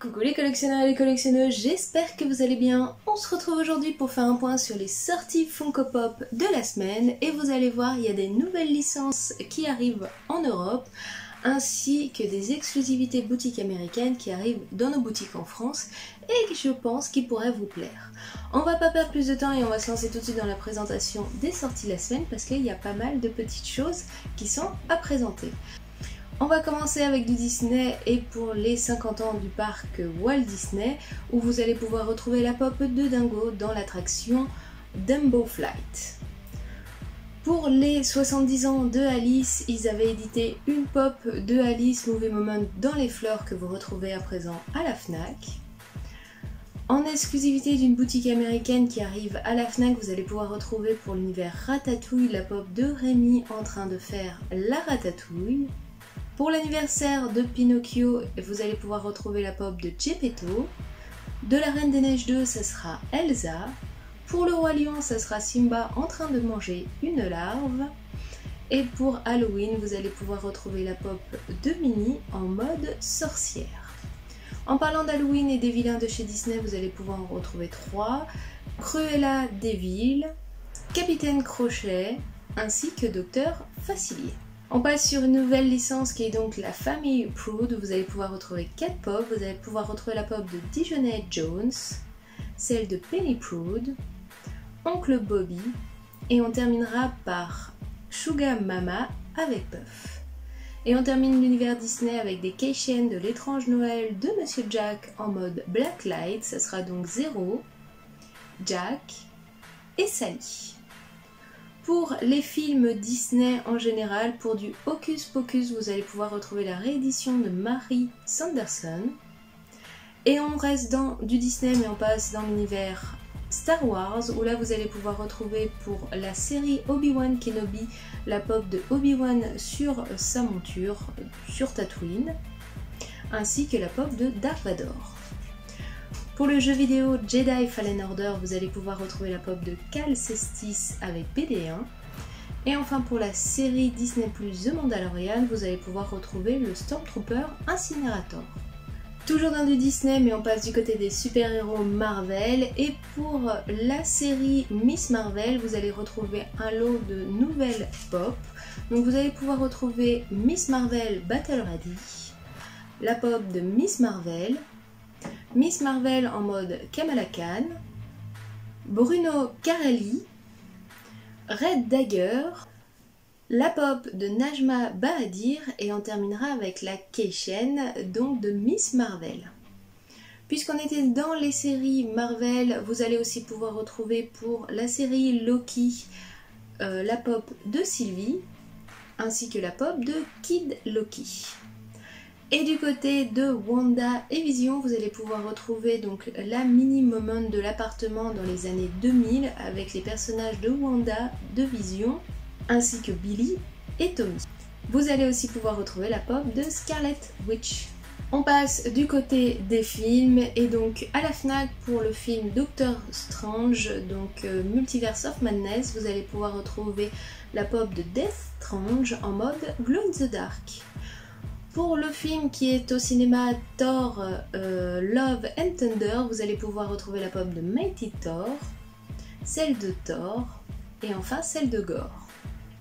Coucou les collectionneurs et les collectionneuses, j'espère que vous allez bien. On se retrouve aujourd'hui pour faire un point sur les sorties Funko Pop de la semaine. Et vous allez voir, il y a des nouvelles licences qui arrivent en Europe, ainsi que des exclusivités boutiques américaines qui arrivent dans nos boutiques en France et que je pense qu'ils pourraient vous plaire. On va pas perdre plus de temps et on va se lancer tout de suite dans la présentation des sorties de la semaine parce qu'il y a pas mal de petites choses qui sont à présenter. On va commencer avec du Disney et pour les 50 ans du parc Walt Disney où vous allez pouvoir retrouver la pop de Dingo dans l'attraction Dumbo Flight. Pour les 70 ans de Alice, ils avaient édité une pop de Alice Movie Moment dans les fleurs que vous retrouvez à présent à la FNAC. En exclusivité d'une boutique américaine qui arrive à la FNAC, vous allez pouvoir retrouver pour l'univers Ratatouille la pop de Rémi en train de faire la ratatouille. Pour l'anniversaire de Pinocchio, vous allez pouvoir retrouver la pop de Geppetto. De la Reine des Neiges 2, ça sera Elsa. Pour le Roi Lion, ça sera Simba en train de manger une larve. Et pour Halloween, vous allez pouvoir retrouver la pop de Minnie en mode sorcière. En parlant d'Halloween et des vilains de chez Disney, vous allez pouvoir en retrouver 3. Cruella de Vil, Capitaine Crochet, ainsi que Docteur Facilier. On passe sur une nouvelle licence qui est donc la famille Proud, où vous allez pouvoir retrouver 4 pop. Vous allez pouvoir retrouver la pop de Dijonay Jones, celle de Penny Proud, Oncle Bobby, et on terminera par Sugar Mama avec Puff. Et on termine l'univers Disney avec des keychains de l'étrange Noël de Monsieur Jack en mode Blacklight. Ça sera donc Zero, Jack et Sally. Pour les films Disney en général, pour du Hocus Pocus, vous allez pouvoir retrouver la réédition de Mary Sanderson. Et on reste dans du Disney, mais on passe dans l'univers Star Wars, où là vous allez pouvoir retrouver pour la série Obi-Wan Kenobi, la pop de Obi-Wan sur sa monture, sur Tatooine, ainsi que la pop de Darth Vador. Pour le jeu vidéo Jedi Fallen Order, vous allez pouvoir retrouver la pop de Cal Kestis avec BD1. Et enfin pour la série Disney+, The Mandalorian, vous allez pouvoir retrouver le Stormtrooper Incinerator. Toujours dans du Disney, mais on passe du côté des super-héros Marvel. Et pour la série Miss Marvel, vous allez retrouver un lot de nouvelles pop. Donc vous allez pouvoir retrouver Miss Marvel Battle Ready, la pop de Miss Marvel en mode Kamala Khan, Bruno Carelli, Red Dagger, la pop de Najma Bahadir et on terminera avec la keychain donc de Miss Marvel. Puisqu'on était dans les séries Marvel, vous allez aussi pouvoir retrouver pour la série Loki la pop de Sylvie ainsi que la pop de Kid Loki. Et du côté de Wanda et Vision, vous allez pouvoir retrouver donc la mini moment de l'appartement dans les années 2000 avec les personnages de Wanda, de Vision, ainsi que Billy et Tommy. Vous allez aussi pouvoir retrouver la pop de Scarlet Witch. On passe du côté des films et donc à la FNAC pour le film Doctor Strange, donc Multiverse of Madness, vous allez pouvoir retrouver la pop de Death Strange en mode Glow in the Dark. Pour le film qui est au cinéma Thor Love and Thunder, vous allez pouvoir retrouver la pop de Mighty Thor, celle de Thor et enfin celle de Gore.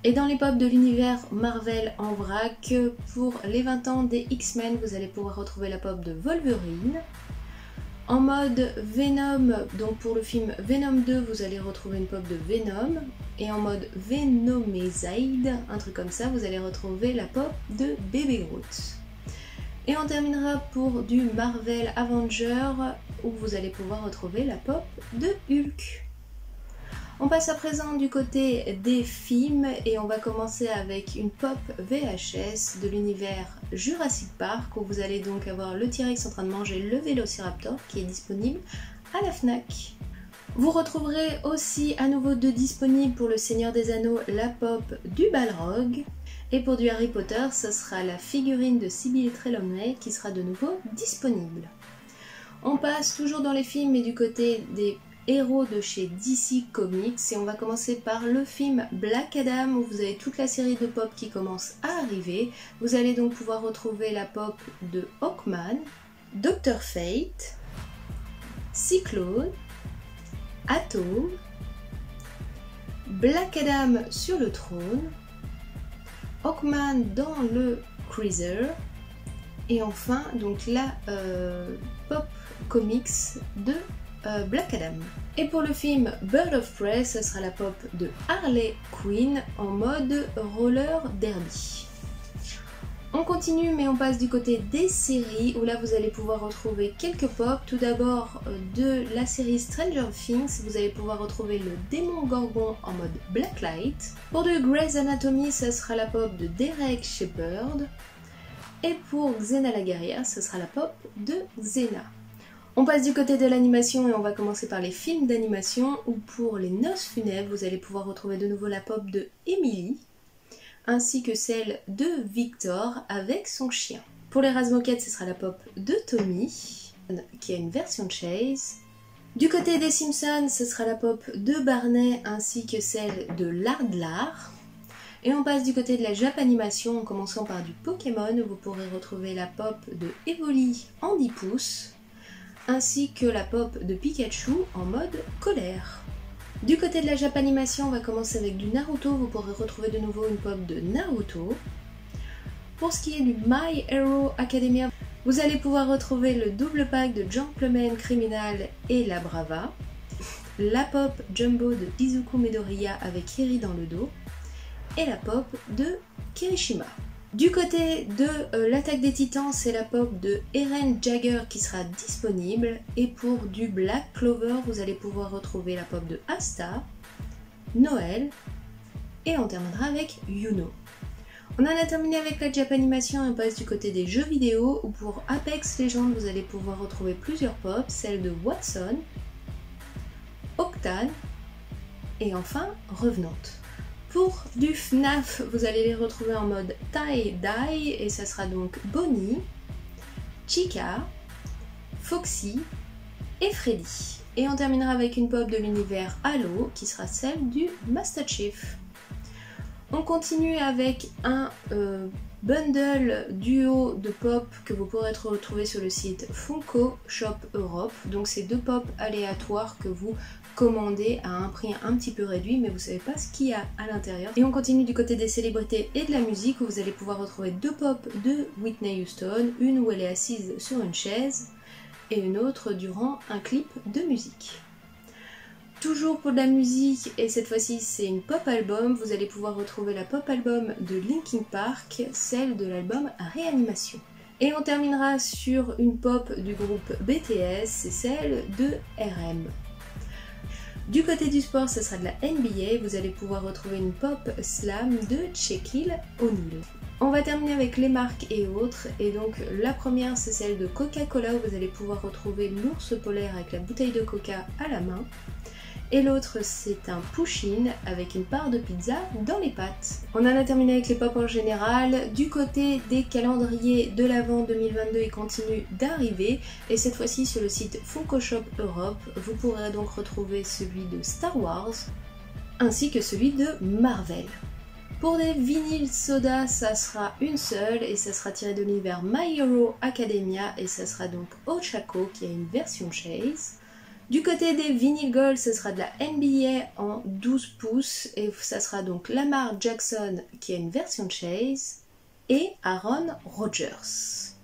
Et dans les pop de l'univers Marvel en vrac, pour les 20 ans des X-Men, vous allez pouvoir retrouver la pop de Wolverine. En mode Venom, donc pour le film Venom 2, vous allez retrouver une pop de Venom. Et en mode Venomizide, un truc comme ça, vous allez retrouver la pop de Baby Groot. Et on terminera pour du Marvel Avenger, où vous allez pouvoir retrouver la pop de Hulk. On passe à présent du côté des films et on va commencer avec une pop VHS de l'univers Jurassic Park où vous allez donc avoir le T-Rex en train de manger le Vélociraptor qui est disponible à la FNAC. Vous retrouverez aussi à nouveau de disponible pour le Seigneur des Anneaux la pop du Balrog. Et pour du Harry Potter, ce sera la figurine de Sybil Trelawney qui sera de nouveau disponible. On passe toujours dans les films mais du côté des héros de chez DC Comics et on va commencer par le film Black Adam où vous avez toute la série de pop qui commence à arriver. Vous allez donc pouvoir retrouver la pop de Hawkman, Dr. Fate, Cyclone, Atom, Black Adam sur le trône, Hawkman dans le Cruiser, et enfin donc la pop comics de Black Adam. Et pour le film Bird of Prey, ça sera la pop de Harley Quinn en mode roller derby. On continue mais on passe du côté des séries où là vous allez pouvoir retrouver quelques pop. Tout d'abord de la série Stranger Things, vous allez pouvoir retrouver le démon Gorgon en mode Blacklight. Pour de Grey's Anatomy, ça sera la pop de Derek Shepherd. Et pour Xena la guerrière, ce sera la pop de Xena. On passe du côté de l'animation et on va commencer par les films d'animation où pour les noces funèbres, vous allez pouvoir retrouver de nouveau la pop de Emily ainsi que celle de Victor avec son chien. Pour les Razmoquettes, ce sera la pop de Tommy qui a une version de Chase. Du côté des Simpsons, ce sera la pop de Barney ainsi que celle de Lardlar. Et on passe du côté de la Japanimation en commençant par du Pokémon où vous pourrez retrouver la pop de Evoli en 10 pouces ainsi que la pop de Pikachu en mode colère. Du côté de la Japanimation, on va commencer avec du Naruto, vous pourrez retrouver de nouveau une pop de Naruto. Pour ce qui est du My Hero Academia, vous allez pouvoir retrouver le double pack de Gentleman Criminal et la Brava, la pop Jumbo de Izuku Midoriya avec Kiri dans le dos, et la pop de Kirishima. Du côté de l'attaque des titans, c'est la pop de Eren Jagger qui sera disponible. Et pour du Black Clover, vous allez pouvoir retrouver la pop de Asta, Noël, et on terminera avec Yuno. On en a terminé avec la Japanimation et on passe du côté des jeux vidéo où pour Apex Legends, vous allez pouvoir retrouver plusieurs pop, celle de Watson, Octane, et enfin Revenant. Pour du FNAF, vous allez les retrouver en mode tie-dye et ça sera donc Bonnie, Chica, Foxy et Freddy. Et on terminera avec une pop de l'univers Halo qui sera celle du Master Chief. On continue avec un bundle duo de pop que vous pourrez retrouver sur le site Funko Shop Europe. Donc c'est deux pop aléatoires que vous commandez à un prix un petit peu réduit, mais vous savez pas ce qu'il y a à l'intérieur. Et on continue du côté des célébrités et de la musique où vous allez pouvoir retrouver deux pop de Whitney Houston, une où elle est assise sur une chaise et une autre durant un clip de musique. Toujours pour de la musique, et cette fois-ci c'est une pop album, vous allez pouvoir retrouver la pop album de Linkin Park, celle de l'album Réanimation. Et on terminera sur une pop du groupe BTS, c'est celle de RM. Du côté du sport, ce sera de la NBA, vous allez pouvoir retrouver une pop slam de Shaquille O'Neal. On va terminer avec les marques et autres, et donc la première c'est celle de Coca-Cola où vous allez pouvoir retrouver l'ours polaire avec la bouteille de coca à la main. Et l'autre c'est un push-in avec une part de pizza dans les pattes. On en a terminé avec les pop en général. Du côté des calendriers de l'Avent 2022, ils continuent d'arriver. Et cette fois-ci sur le site Funko Shop Europe, vous pourrez donc retrouver celui de Star Wars ainsi que celui de Marvel. Pour des vinyles soda, ça sera une seule et ça sera tiré de l'univers My Hero Academia et ça sera donc Ochako qui a une version Chase. Du côté des vinyl gold, ce sera de la NBA en 12 pouces et ça sera donc Lamar Jackson qui a une version de Chase et Aaron Rodgers.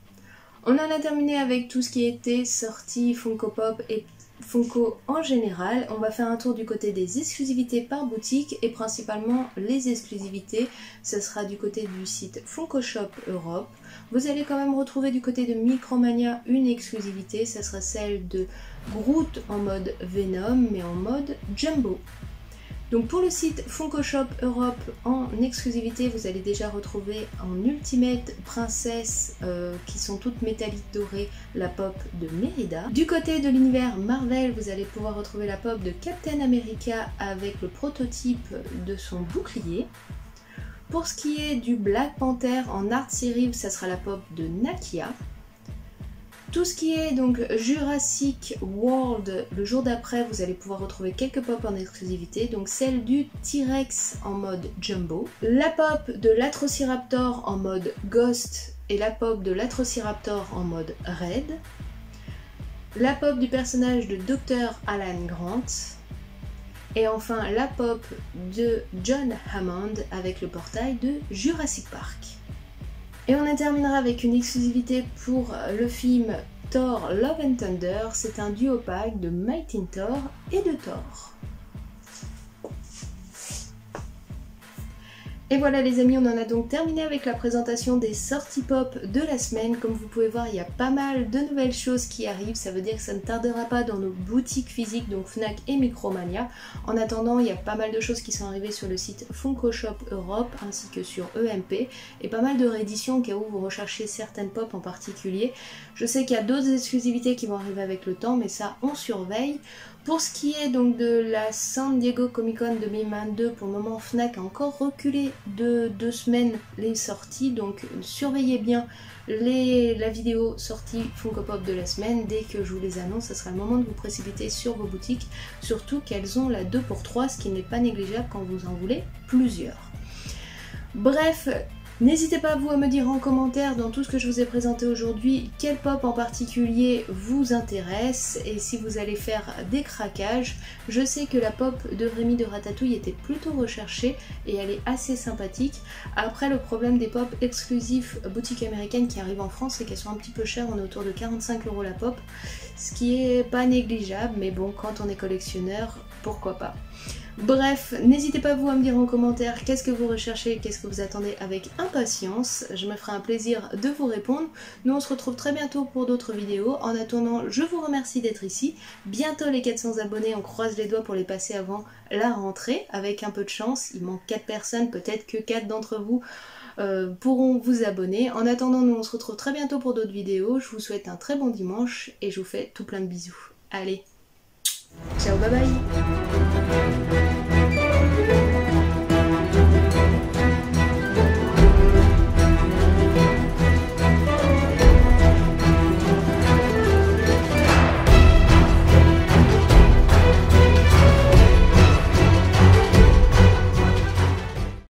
On en a terminé avec tout ce qui était sorti Funko Pop et Funko en général. On va faire un tour du côté des exclusivités par boutique et principalement les exclusivités, ce sera du côté du site Funko Shop Europe. Vous allez quand même retrouver du côté de Micromania une exclusivité, ça sera celle de Groot en mode Venom mais en mode Jumbo. Donc pour le site Funko Shop Europe en exclusivité, vous allez déjà retrouver en Ultimate Princess qui sont toutes métalliques dorées la pop de Merida. Du côté de l'univers Marvel, vous allez pouvoir retrouver la pop de Captain America avec le prototype de son bouclier. Pour ce qui est du Black Panther en Art Series, ça sera la pop de Nakia. Tout ce qui est donc Jurassic World, le jour d'après, vous allez pouvoir retrouver quelques pop en exclusivité. Donc celle du T-Rex en mode Jumbo. La pop de l'Atrociraptor en mode Ghost et la pop de l'Atrociraptor en mode raid, la pop du personnage de Dr. Alan Grant, et enfin la pop de John Hammond avec le portail de Jurassic Park. Et on terminera avec une exclusivité pour le film Thor Love and Thunder, c'est un duo pack de Mighty Thor et de Thor. Et voilà les amis, on en a donc terminé avec la présentation des sorties pop de la semaine. Comme vous pouvez voir, il y a pas mal de nouvelles choses qui arrivent, ça veut dire que ça ne tardera pas dans nos boutiques physiques, donc Fnac et Micromania. En attendant, il y a pas mal de choses qui sont arrivées sur le site Funko Shop Europe ainsi que sur EMP, et pas mal de rééditions au cas où vous recherchez certaines pop en particulier. Je sais qu'il y a d'autres exclusivités qui vont arriver avec le temps, mais ça on surveille. Pour ce qui est donc de la San Diego Comic Con 2022, pour le moment Fnac a encore reculé de 2 semaines les sorties, donc surveillez bien la vidéo sortie Funko Pop de la semaine. Dès que je vous les annonce, ce sera le moment de vous précipiter sur vos boutiques, surtout qu'elles ont la 2 pour 3, ce qui n'est pas négligeable quand vous en voulez plusieurs. Bref, n'hésitez pas vous à me dire en commentaire dans tout ce que je vous ai présenté aujourd'hui quelle pop en particulier vous intéresse et si vous allez faire des craquages. Je sais que la pop de Rémi de Ratatouille était plutôt recherchée et elle est assez sympathique. Après, le problème des pop exclusifs boutique américaine qui arrivent en France, c'est qu'elles sont un petit peu chères, on est autour de 45 € la pop, ce qui est pas négligeable, mais bon, quand on est collectionneur, pourquoi pas. Bref, n'hésitez pas vous à me dire en commentaire qu'est-ce que vous recherchez, qu'est-ce que vous attendez avec impatience. Je me ferai un plaisir de vous répondre. Nous on se retrouve très bientôt pour d'autres vidéos. En attendant, je vous remercie d'être ici. Bientôt les 400 abonnés, on croise les doigts pour les passer avant la rentrée. Avec un peu de chance, il manque 4 personnes, peut-être que 4 d'entre vous pourront vous abonner. En attendant, nous on se retrouve très bientôt pour d'autres vidéos. Je vous souhaite un très bon dimanche et je vous fais tout plein de bisous. Allez, ciao, bye bye.